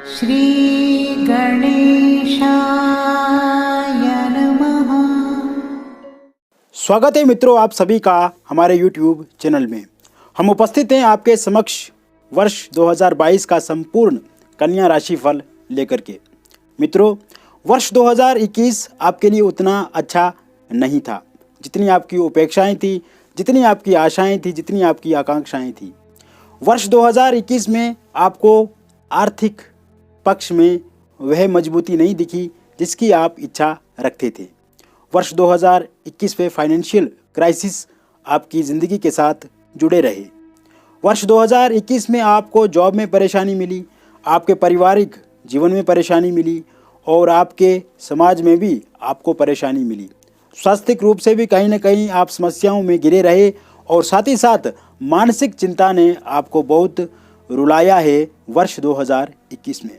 श्री गणेशाय नमः। स्वागत है मित्रों आप सभी का हमारे YouTube चैनल में। हम उपस्थित हैं आपके समक्ष वर्ष 2022 का संपूर्ण कन्या राशि फल लेकर के। मित्रों, वर्ष 2021 आपके लिए उतना अच्छा नहीं था जितनी आपकी अपेक्षाएं थी, जितनी आपकी आशाएं थी, जितनी आपकी आकांक्षाएं थी। वर्ष 2021 में आपको आर्थिक पक्ष में वह मजबूती नहीं दिखी जिसकी आप इच्छा रखते थे। वर्ष 2021 में फाइनेंशियल क्राइसिस आपकी ज़िंदगी के साथ जुड़े रहे। वर्ष 2021 में आपको जॉब में परेशानी मिली, आपके पारिवारिक जीवन में परेशानी मिली और आपके समाज में भी आपको परेशानी मिली। स्वास्थ्य रूप से भी कहीं ना कहीं आप समस्याओं में घिरे रहे और साथ ही साथ मानसिक चिंता ने आपको बहुत रुलाया है वर्ष 2021 में।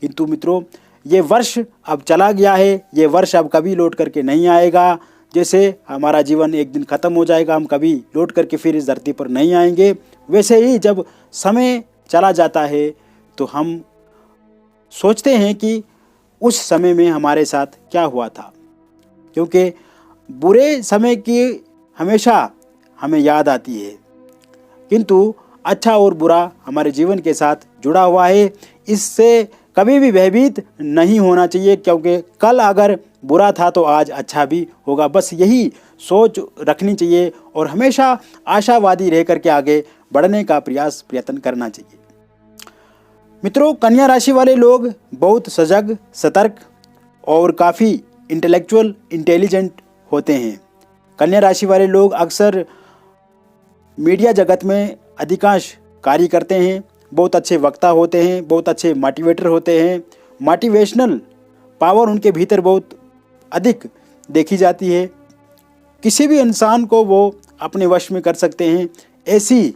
किंतु मित्रों, ये वर्ष अब चला गया है, ये वर्ष अब कभी लौट करके नहीं आएगा। जैसे हमारा जीवन एक दिन ख़त्म हो जाएगा, हम कभी लौट करके फिर इस धरती पर नहीं आएंगे, वैसे ही जब समय चला जाता है तो हम सोचते हैं कि उस समय में हमारे साथ क्या हुआ था, क्योंकि बुरे समय की हमेशा हमें याद आती है, किंतु अच्छा और बुरा हमारे जीवन के साथ जुड़ा हुआ है। इससे कभी भी भयभीत नहीं होना चाहिए, क्योंकि कल अगर बुरा था तो आज अच्छा भी होगा। बस यही सोच रखनी चाहिए और हमेशा आशावादी रह करके आगे बढ़ने का प्रयत्न करना चाहिए। मित्रों, कन्या राशि वाले लोग बहुत सजग, सतर्क और काफ़ी इंटेलेक्चुअल, इंटेलिजेंट होते हैं। कन्या राशि वाले लोग अक्सर मीडिया जगत में अधिकांश कार्य करते हैं, बहुत अच्छे वक्ता होते हैं, बहुत अच्छे मोटिवेटर होते हैं। मोटिवेशनल पावर उनके भीतर बहुत अधिक देखी जाती है। किसी भी इंसान को वो अपने वश में कर सकते हैं, ऐसी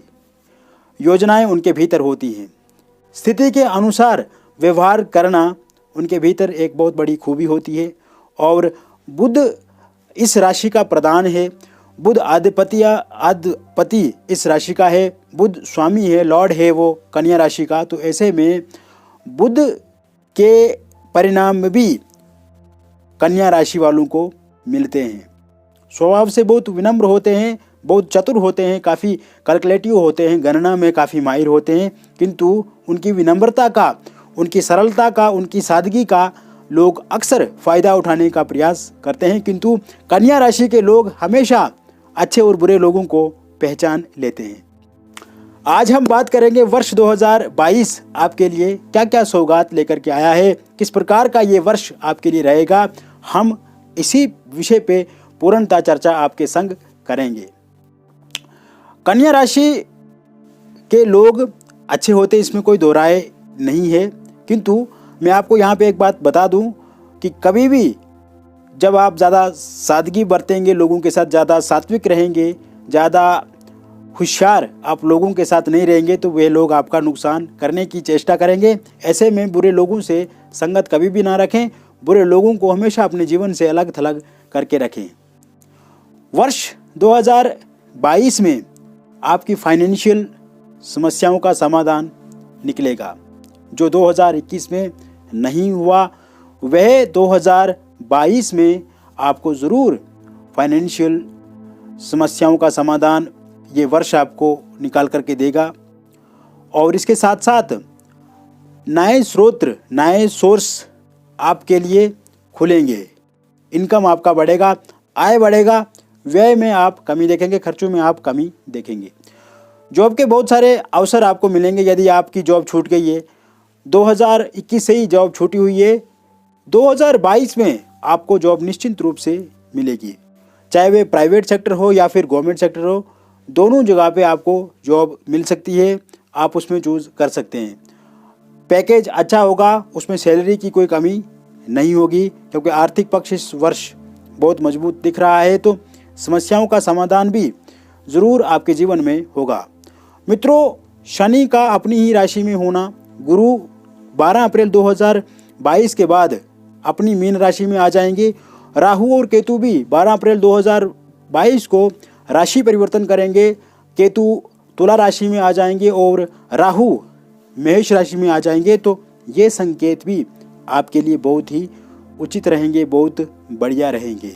योजनाएं उनके भीतर होती हैं। स्थिति के अनुसार व्यवहार करना उनके भीतर एक बहुत बड़ी खूबी होती है। और बुध इस राशि का प्रधान है, बुध आधिपति इस राशि का है, बुध स्वामी है, लॉर्ड है वो कन्या राशि का। तो ऐसे में बुध के परिणाम भी कन्या राशि वालों को मिलते हैं। स्वभाव से बहुत विनम्र होते हैं, बहुत चतुर होते हैं, काफ़ी कैलकुलेटिव होते हैं, गणना में काफ़ी माहिर होते हैं, किंतु उनकी विनम्रता का, उनकी सरलता का, उनकी सादगी का लोग अक्सर फ़ायदा उठाने का प्रयास करते हैं। किंतु कन्या राशि के लोग हमेशा अच्छे और बुरे लोगों को पहचान लेते हैं। आज हम बात करेंगे वर्ष 2022 आपके लिए क्या क्या सौगात लेकर के आया है, किस प्रकार का ये वर्ष आपके लिए रहेगा। हम इसी विषय पे पूर्णतः चर्चा आपके संग करेंगे। कन्या राशि के लोग अच्छे होते, इसमें कोई दो राय नहीं है, किंतु मैं आपको यहाँ पे एक बात बता दूँ कि कभी भी जब आप ज़्यादा सादगी बरतेंगे, लोगों के साथ ज़्यादा सात्विक रहेंगे, ज़्यादा होशियार आप लोगों के साथ नहीं रहेंगे, तो वे लोग आपका नुकसान करने की चेष्टा करेंगे। ऐसे में बुरे लोगों से संगत कभी भी ना रखें, बुरे लोगों को हमेशा अपने जीवन से अलग थलग करके रखें। वर्ष 2022 में आपकी फाइनेंशियल समस्याओं का समाधान निकलेगा। जो 2021 में नहीं हुआ वह 2022 में आपको ज़रूर फाइनेंशियल समस्याओं का समाधान ये वर्ष आपको निकाल करके देगा। और इसके साथ साथ नए स्रोत, नए सोर्स आपके लिए खुलेंगे, इनकम आपका बढ़ेगा, आय बढ़ेगा, व्यय में आप कमी देखेंगे, खर्चों में आप कमी देखेंगे। जॉब के बहुत सारे अवसर आपको मिलेंगे। यदि आपकी जॉब छूट गई है, 2021 से ही जॉब छूटी हुई है, 2022 में आपको जॉब निश्चित रूप से मिलेगी, चाहे वे प्राइवेट सेक्टर हो या फिर गवर्नमेंट सेक्टर हो, दोनों जगह पे आपको जॉब मिल सकती है। आप उसमें चूज़ कर सकते हैं। पैकेज अच्छा होगा, उसमें सैलरी की कोई कमी नहीं होगी, क्योंकि आर्थिक पक्ष इस वर्ष बहुत मजबूत दिख रहा है। तो समस्याओं का समाधान भी ज़रूर आपके जीवन में होगा। मित्रों, शनि का अपनी ही राशि में होना, गुरु 12 अप्रैल 2022 के बाद अपनी मीन राशि में आ जाएंगे। राहु और केतु भी 12 अप्रैल 2022 को राशि परिवर्तन करेंगे। केतु तुला राशि में आ जाएंगे और राहु मेष राशि में आ जाएंगे। तो ये संकेत भी आपके लिए बहुत ही उचित रहेंगे, बहुत बढ़िया रहेंगे।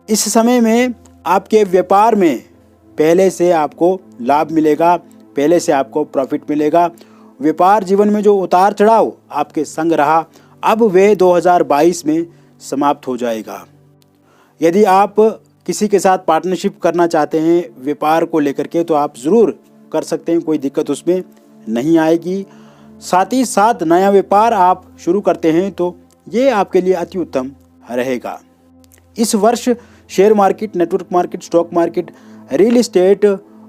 इस समय में आपके व्यापार में पहले से आपको लाभ मिलेगा, पहले से आपको प्रॉफिट मिलेगा। व्यापार जीवन में जो उतार चढ़ाव आपके संग रहा, अब वे 2022 में समाप्त हो जाएगा। यदि आप किसी के साथ पार्टनरशिप करना चाहते हैं व्यापार को लेकर के, तो आप ज़रूर कर सकते हैं, कोई दिक्कत उसमें नहीं आएगी। साथ ही साथ नया व्यापार आप शुरू करते हैं तो ये आपके लिए अति उत्तम रहेगा। इस वर्ष share market, network market, stock market, real estate,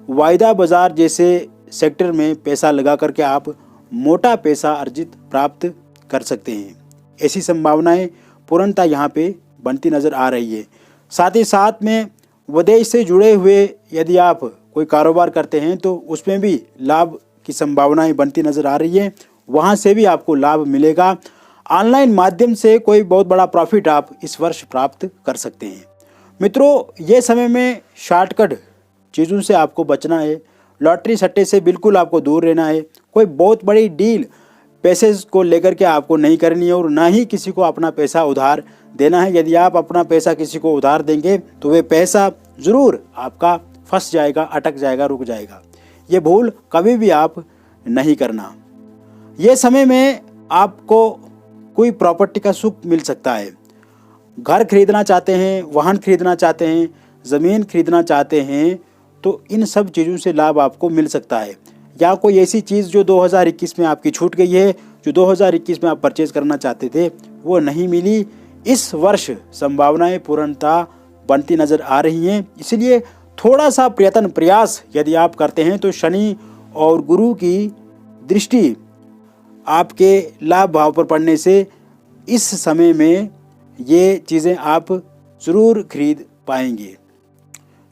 वायदा बाजार जैसे सेक्टर में पैसा लगा करके आप मोटा पैसा अर्जित प्राप्त कर सकते हैं। ऐसी संभावनाएं पूर्णतः यहाँ पे बनती नज़र आ रही है। साथ ही साथ में विदेश से जुड़े हुए यदि आप कोई कारोबार करते हैं तो उसमें भी लाभ की संभावनाएं बनती नज़र आ रही है, वहाँ से भी आपको लाभ मिलेगा। ऑनलाइन माध्यम से कोई बहुत बड़ा प्रॉफिट आप इस वर्ष प्राप्त कर सकते हैं। मित्रों, ये समय में शॉर्टकट चीज़ों से आपको बचना है, लॉटरी सट्टे से बिल्कुल आपको दूर रहना है। कोई बहुत बड़ी डील पैसे को लेकर के आपको नहीं करनी है और ना ही किसी को अपना पैसा उधार देना है। यदि आप अपना पैसा किसी को उधार देंगे तो वे पैसा ज़रूर आपका फंस जाएगा, अटक जाएगा, रुक जाएगा। ये भूल कभी भी आप नहीं करना। ये समय में आपको कोई प्रॉपर्टी का सुख मिल सकता है। घर खरीदना चाहते हैं, वाहन खरीदना चाहते हैं, ज़मीन खरीदना चाहते हैं, तो इन सब चीज़ों से लाभ आपको मिल सकता है। या कोई ऐसी चीज़ जो 2021 में आपकी छूट गई है, जो 2021 में आप परचेज करना चाहते थे, वो नहीं मिली, इस वर्ष संभावनाएं पूर्णतः बनती नज़र आ रही हैं। इसलिए थोड़ा सा प्रयास यदि आप करते हैं तो शनि और गुरु की दृष्टि आपके लाभ भाव पर पड़ने से इस समय में ये चीज़ें आप ज़रूर खरीद पाएंगे।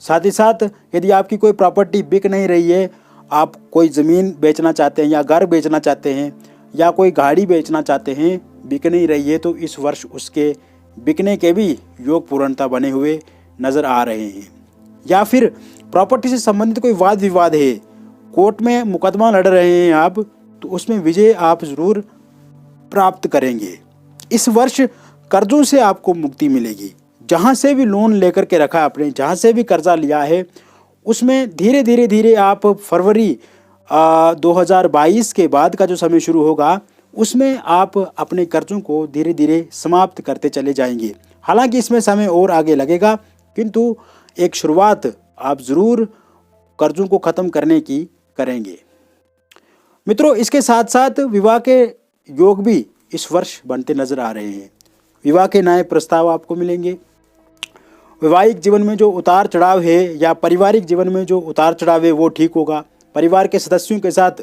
साथ ही साथ यदि आपकी कोई प्रॉपर्टी बिक नहीं रही है, आप कोई ज़मीन बेचना चाहते हैं या घर बेचना चाहते हैं या कोई गाड़ी बेचना चाहते हैं, बिक नहीं रही है, तो इस वर्ष उसके बिकने के भी योग पूर्णता बने हुए नज़र आ रहे हैं। या फिर प्रॉपर्टी से संबंधित कोई वाद विवाद है, कोर्ट में मुकदमा लड़ रहे हैं आप, तो उसमें विजय आप ज़रूर प्राप्त करेंगे। इस वर्ष कर्जों से आपको मुक्ति मिलेगी। जहाँ से भी लोन लेकर के रखा आपने, जहाँ से भी कर्जा लिया है, उसमें धीरे धीरे आप फरवरी 2022 के बाद का जो समय शुरू होगा, उसमें आप अपने कर्जों को धीरे धीरे समाप्त करते चले जाएंगे। हालांकि इसमें समय और आगे लगेगा, किंतु एक शुरुआत आप ज़रूर कर्जों को ख़त्म करने की करेंगे। मित्रों, इसके साथ साथ विवाह के योग भी इस वर्ष बनते नज़र आ रहे हैं। विवाह के नए प्रस्ताव आपको मिलेंगे। वैवाहिक जीवन में जो उतार चढ़ाव है या पारिवारिक जीवन में जो उतार चढ़ाव है वो ठीक होगा। परिवार के सदस्यों के साथ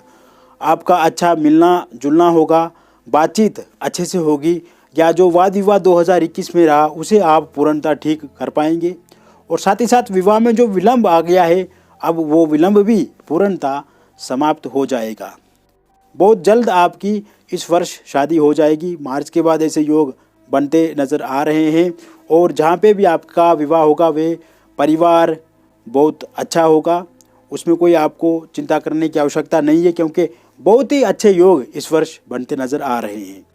आपका अच्छा मिलना जुलना होगा, बातचीत अच्छे से होगी, या जो वाद विवाद 2021 में रहा उसे आप पूर्णतः ठीक कर पाएंगे। और साथ ही साथ विवाह में जो विलंब आ गया है, अब वो विलंब भी पूर्णतः समाप्त हो जाएगा। बहुत जल्द आपकी इस वर्ष शादी हो जाएगी। मार्च के बाद ऐसे योग बनते नज़र आ रहे हैं और जहाँ पे भी आपका विवाह होगा वे परिवार बहुत अच्छा होगा, उसमें कोई आपको चिंता करने की आवश्यकता नहीं है, क्योंकि बहुत ही अच्छे योग इस वर्ष बनते नज़र आ रहे हैं।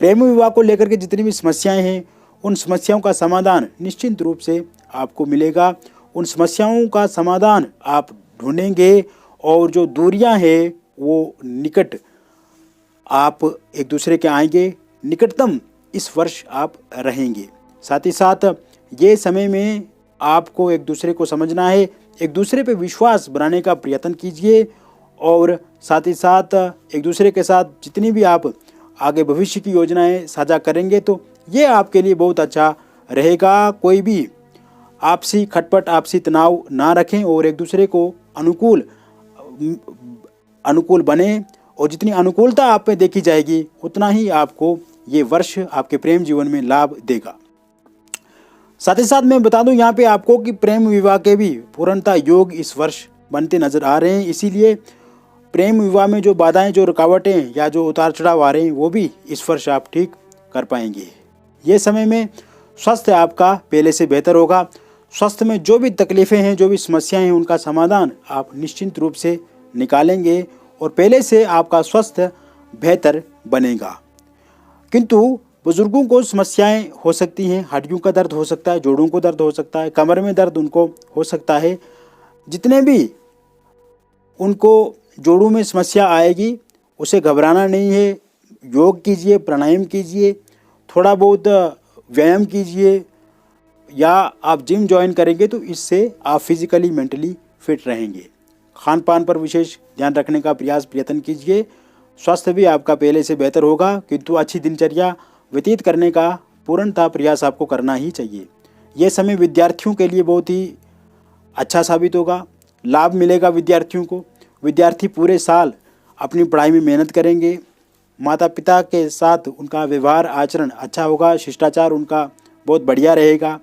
प्रेम विवाह को लेकर के जितनी भी समस्याएं हैं, उन समस्याओं का समाधान निश्चित रूप से आपको मिलेगा। उन समस्याओं का समाधान आप ढूंढेंगे और जो दूरियां हैं वो निकट आप एक दूसरे के आएंगे, निकटतम इस वर्ष आप रहेंगे। साथ ही साथ ये समय में आपको एक दूसरे को समझना है, एक दूसरे पे विश्वास बनाने का प्रयत्न कीजिए और साथ ही साथ एक दूसरे के साथ जितनी भी आप आगे भविष्य की योजनाएं साझा करेंगे तो ये आपके लिए बहुत अच्छा रहेगा। कोई भी आपसी खटपट, आपसी तनाव ना रखें और एक दूसरे को अनुकूल बने, और जितनी अनुकूलता आप में देखी जाएगी उतना ही आपको ये वर्ष आपके प्रेम जीवन में लाभ देगा। साथ ही साथ मैं बता दूं यहाँ पे आपको कि प्रेम विवाह के भी पूर्णतः योग इस वर्ष बनते नज़र आ रहे हैं। इसीलिए प्रेम विवाह में जो बाधाएं, जो रुकावटें या जो उतार चढ़ाव आ रहे हैं वो भी इस वर्ष आप ठीक कर पाएंगे। ये समय में स्वास्थ्य आपका पहले से बेहतर होगा। स्वास्थ्य में जो भी तकलीफ़ें हैं, जो भी समस्याएं हैं, उनका समाधान आप निश्चित रूप से निकालेंगे और पहले से आपका स्वास्थ्य बेहतर बनेगा। किंतु बुजुर्गों को समस्याएं हो सकती हैं, हड्डियों का दर्द हो सकता है, जोड़ों को दर्द हो सकता है, कमर में दर्द उनको हो सकता है। जितने भी उनको जोड़ों में समस्या आएगी उसे घबराना नहीं है। योग कीजिए, प्राणायाम कीजिए, थोड़ा बहुत व्यायाम कीजिए या आप जिम ज्वाइन करेंगे तो इससे आप फिजिकली मेंटली फिट रहेंगे। खान पान पर विशेष ध्यान रखने का प्रयत्न कीजिए। स्वास्थ्य भी आपका पहले से बेहतर होगा, किंतु अच्छी दिनचर्या व्यतीत करने का पूर्णतः प्रयास आपको करना ही चाहिए। यह समय विद्यार्थियों के लिए बहुत ही अच्छा साबित होगा, लाभ मिलेगा विद्यार्थियों को। विद्यार्थी पूरे साल अपनी पढ़ाई में मेहनत करेंगे, माता पिता के साथ उनका व्यवहार आचरण अच्छा होगा, शिष्टाचार उनका बहुत बढ़िया रहेगा।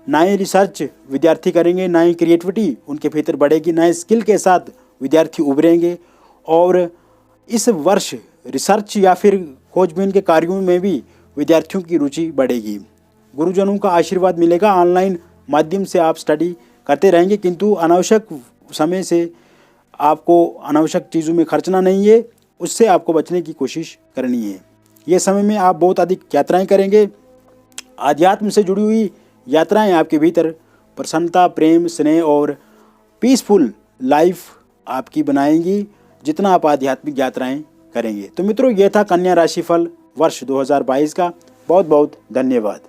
नए रिसर्च विद्यार्थी करेंगे, नई क्रिएटिविटी उनके भीतर बढ़ेगी, नए स्किल के साथ विद्यार्थी उभरेंगे और इस वर्ष रिसर्च या फिर खोजबीन के कार्यों में भी विद्यार्थियों की रुचि बढ़ेगी। गुरुजनों का आशीर्वाद मिलेगा। ऑनलाइन माध्यम से आप स्टडी करते रहेंगे, किंतु अनावश्यक समय से आपको अनावश्यक चीज़ों में खर्चना नहीं है, उससे आपको बचने की कोशिश करनी है। ये समय में आप बहुत अधिक यात्राएं करेंगे। आध्यात्म से जुड़ी हुई यात्राएं आपके भीतर प्रसन्नता, प्रेम, स्नेह और पीसफुल लाइफ आपकी बनाएंगी जितना आप आध्यात्मिक यात्राएं करेंगे। तो मित्रों, यह था कन्या राशिफल वर्ष 2022 का। बहुत बहुत धन्यवाद।